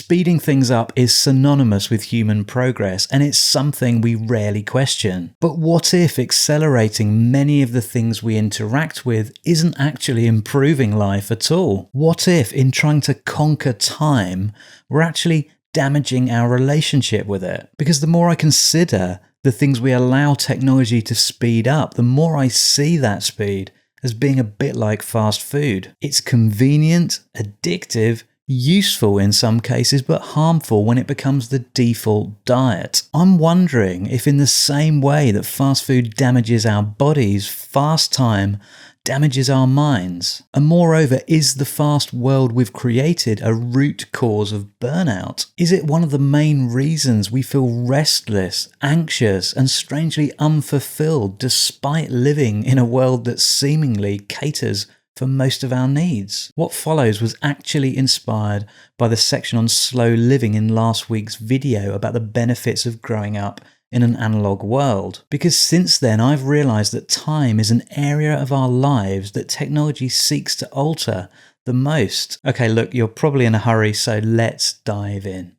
Speeding things up is synonymous with human progress, and it's something we rarely question. But what if accelerating many of the things we interact with isn't actually improving life at all? What if, in trying to conquer time, we're actually damaging our relationship with it? Because the more I consider the things we allow technology to speed up, the more I see that speed as being a bit like fast food. It's convenient, addictive, useful in some cases, but harmful when it becomes the default diet. I'm wondering if in the same way that fast food damages our bodies, fast time damages our minds. And moreover, is the fast world we've created a root cause of burnout? Is it one of the main reasons we feel restless, anxious, and strangely unfulfilled despite living in a world that seemingly caters for most of our needs? What follows was actually inspired by the section on slow living in last week's video about the benefits of growing up in an analog world. Because since then, I've realized that time is an area of our lives that technology seeks to alter the most. Okay, look, you're probably in a hurry, so let's dive in.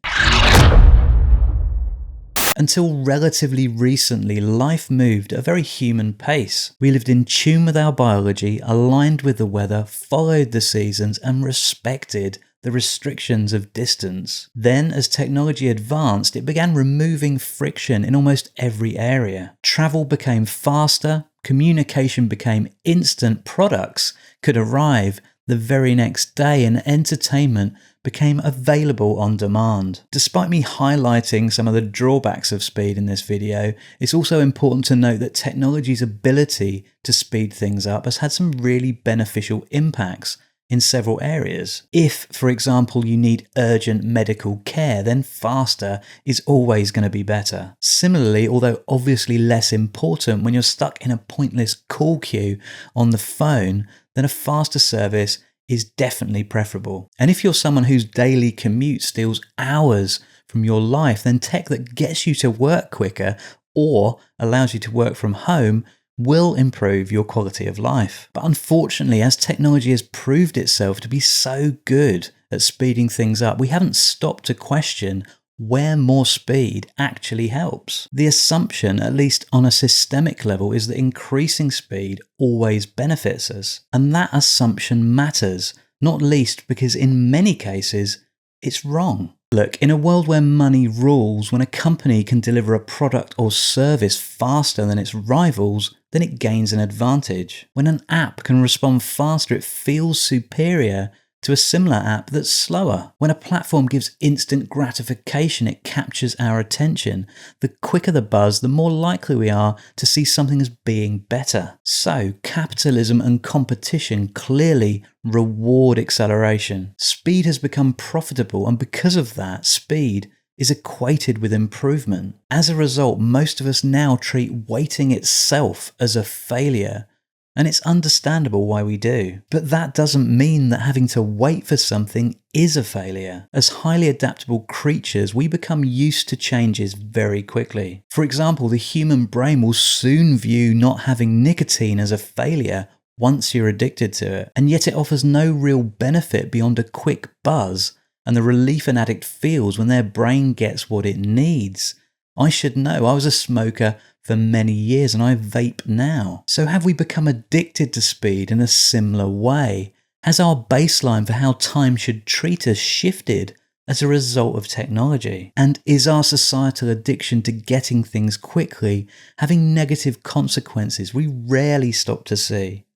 Until relatively recently, life moved at a very human pace. We lived in tune with our biology, aligned with the weather, followed the seasons, and respected the restrictions of distance. Then, as technology advanced, it began removing friction in almost every area. Travel became faster, communication became instant, products could arrive the very next day, and entertainment became available on demand. Despite me highlighting some of the drawbacks of speed in this video, it's also important to note that technology's ability to speed things up has had some really beneficial impacts in several areas. If, for example, you need urgent medical care, then faster is always going to be better. Similarly, although obviously less important, when you're stuck in a pointless call queue on the phone, then a faster service is definitely preferable. And if you're someone whose daily commute steals hours from your life, then tech that gets you to work quicker or allows you to work from home will improve your quality of life. But unfortunately, as technology has proved itself to be so good at speeding things up, we haven't stopped to question where more speed actually helps. The assumption, at least on a systemic level, is that increasing speed always benefits us. And that assumption matters, not least because in many cases, it's wrong. Look, in a world where money rules, when a company can deliver a product or service faster than its rivals, then it gains an advantage. When an app can respond faster, it feels superior to a similar app that's slower. When a platform gives instant gratification, it captures our attention. The quicker the buzz, the more likely we are to see something as being better. So, capitalism and competition clearly reward acceleration. Speed has become profitable, and because of that, speed is equated with improvement. As a result, most of us now treat waiting itself as a failure. And it's understandable why we do. But that doesn't mean that having to wait for something is a failure. As highly adaptable creatures, we become used to changes very quickly. For example, the human brain will soon view not having nicotine as a failure once you're addicted to it. And yet it offers no real benefit beyond a quick buzz and the relief an addict feels when their brain gets what it needs. I should know, I was a smoker for many years and I vape now. So have we become addicted to speed in a similar way? Has our baseline for how time should treat us shifted as a result of technology? And is our societal addiction to getting things quickly having negative consequences we rarely stop to see?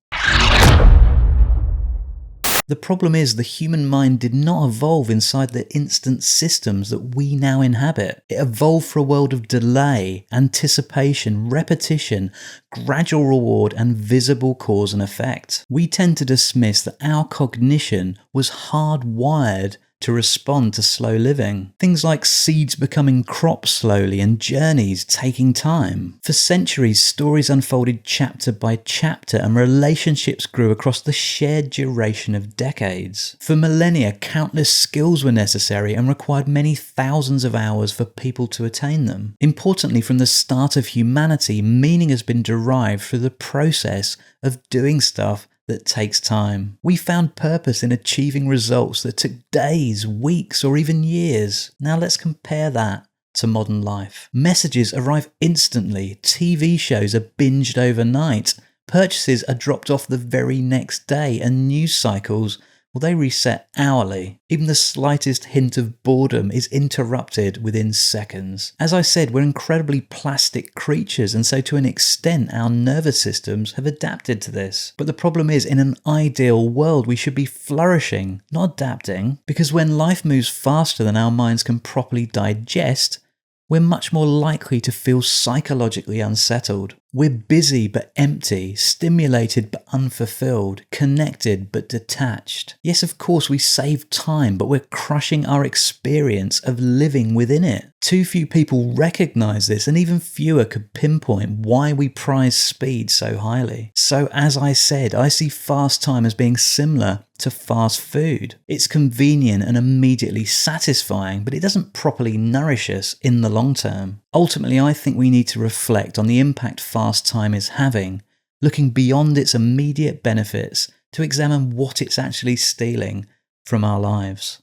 The problem is the human mind did not evolve inside the instant systems that we now inhabit. It evolved for a world of delay, anticipation, repetition, gradual reward, and visible cause and effect. We tend to dismiss that our cognition was hardwired to respond to slow living. Things like seeds becoming crops slowly and journeys taking time. For centuries, stories unfolded chapter by chapter and relationships grew across the shared duration of decades. For millennia, countless skills were necessary and required many thousands of hours for people to attain them. Importantly, from the start of humanity, meaning has been derived through the process of doing stuff that takes time. We found purpose in achieving results that took days, weeks, or even years. Now let's compare that to modern life. Messages arrive instantly, TV shows are binged overnight, purchases are dropped off the very next day, and news cycles, well, they reset hourly. Even the slightest hint of boredom is interrupted within seconds. As I said, we're incredibly plastic creatures, and so to an extent our nervous systems have adapted to this. But the problem is, in an ideal world, we should be flourishing, not adapting, because when life moves faster than our minds can properly digest, we're much more likely to feel psychologically unsettled. We're busy but empty, stimulated but unfulfilled, connected but detached. Yes, of course, we save time, but we're crushing our experience of living within it. Too few people recognize this, and even fewer could pinpoint why we prize speed so highly. So as I said, I see fast time as being similar to fast food. It's convenient and immediately satisfying, but it doesn't properly nourish us in the long term. Ultimately, I think we need to reflect on the impact fast time is having, looking beyond its immediate benefits to examine what it's actually stealing from our lives.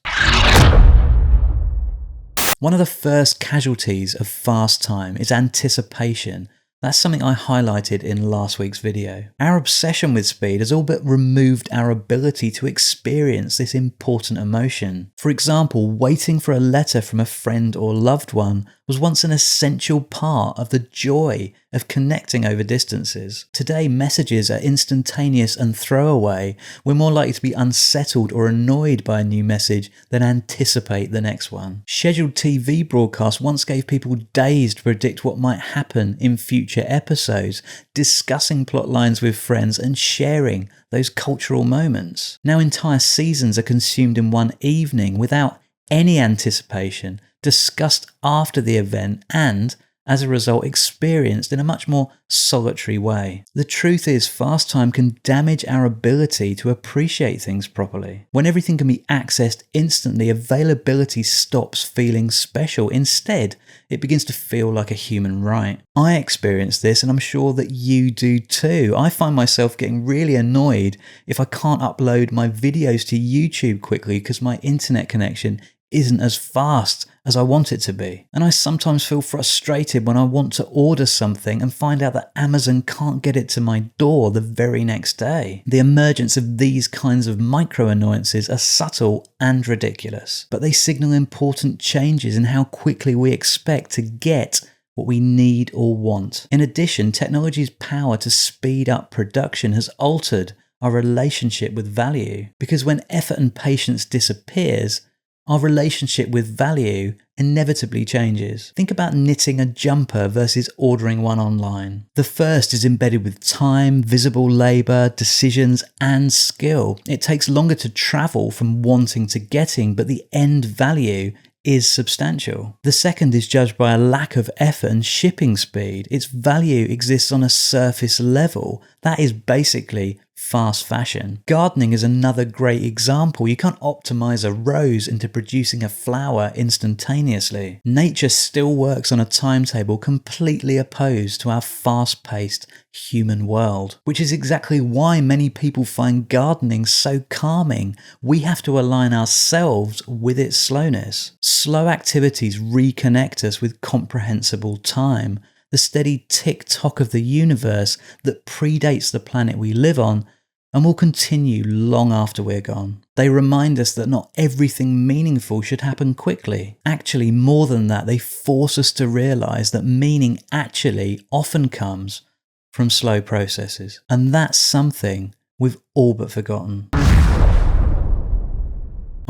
One of the first casualties of fast time is anticipation. That's something I highlighted in last week's video. Our obsession with speed has all but removed our ability to experience this important emotion. For example, waiting for a letter from a friend or loved one was once an essential part of the joy of connecting over distances. Today, messages are instantaneous and throwaway. We're more likely to be unsettled or annoyed by a new message than anticipate the next one. Scheduled TV broadcasts once gave people days to predict what might happen in future episodes, discussing plot lines with friends and sharing those cultural moments. Now entire seasons are consumed in one evening without any anticipation, discussed after the event, and as a result experienced in a much more solitary way. The truth is, fast time can damage our ability to appreciate things properly. When everything can be accessed instantly, availability stops feeling special. Instead, it begins to feel like a human right. I experience this, and I'm sure that you do too. I find myself getting really annoyed if I can't upload my videos to YouTube quickly because my internet connection isn't as fast as I want it to be. And I sometimes feel frustrated when I want to order something and find out that Amazon can't get it to my door the very next day. The emergence of these kinds of micro annoyances are subtle and ridiculous, but they signal important changes in how quickly we expect to get what we need or want. In addition, technology's power to speed up production has altered our relationship with value, because when effort and patience disappears, our relationship with value inevitably changes. Think about knitting a jumper versus ordering one online. The first is embedded with time, visible labour, decisions, and skill. It takes longer to travel from wanting to getting, but the end value is substantial. The second is judged by a lack of effort and shipping speed. Its value exists on a surface level. That is basically fast fashion. Gardening is another great example. You can't optimize a rose into producing a flower instantaneously. Nature still works on a timetable completely opposed to our fast-paced human world, which is exactly why many people find gardening so calming. We have to align ourselves with its slowness. Slow activities reconnect us with comprehensible time, the steady tick-tock of the universe that predates the planet we live on and will continue long after we're gone. They remind us that not everything meaningful should happen quickly. Actually, more than that, they force us to realize that meaning actually often comes from slow processes. And that's something we've all but forgotten.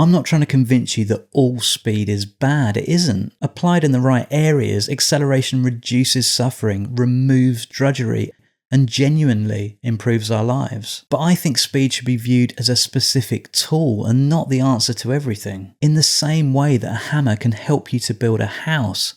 I'm not trying to convince you that all speed is bad. It isn't. Applied in the right areas, acceleration reduces suffering, removes drudgery, and genuinely improves our lives. But I think speed should be viewed as a specific tool and not the answer to everything. In the same way that a hammer can help you to build a house,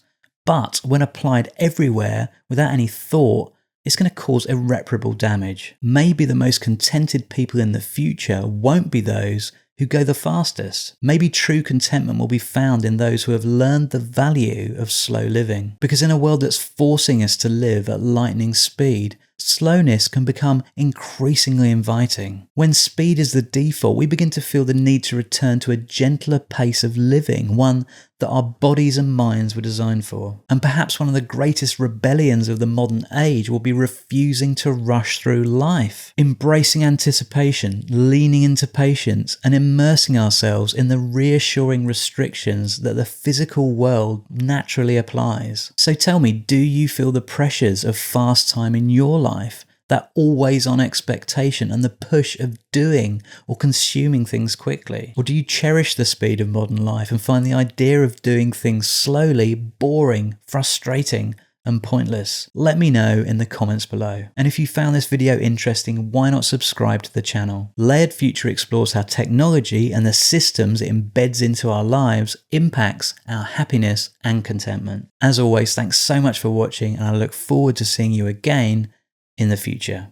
but when applied everywhere without any thought, it's going to cause irreparable damage. Maybe the most contented people in the future won't be those who go the fastest. Maybe true contentment will be found in those who have learned the value of slow living. Because in a world that's forcing us to live at lightning speed, slowness can become increasingly inviting. When speed is the default, we begin to feel the need to return to a gentler pace of living, one that our bodies and minds were designed for. And perhaps one of the greatest rebellions of the modern age will be refusing to rush through life, embracing anticipation, leaning into patience, and immersing ourselves in the reassuring restrictions that the physical world naturally applies. So tell me, do you feel the pressures of fast time in your life? That always-on expectation and the push of doing or consuming things quickly? Or do you cherish the speed of modern life and find the idea of doing things slowly boring, frustrating, and pointless? Let me know in the comments below. And if you found this video interesting, why not subscribe to the channel? Layered Future explores how technology and the systems it embeds into our lives impacts our happiness and contentment. As always, thanks so much for watching, and I look forward to seeing you again in the future.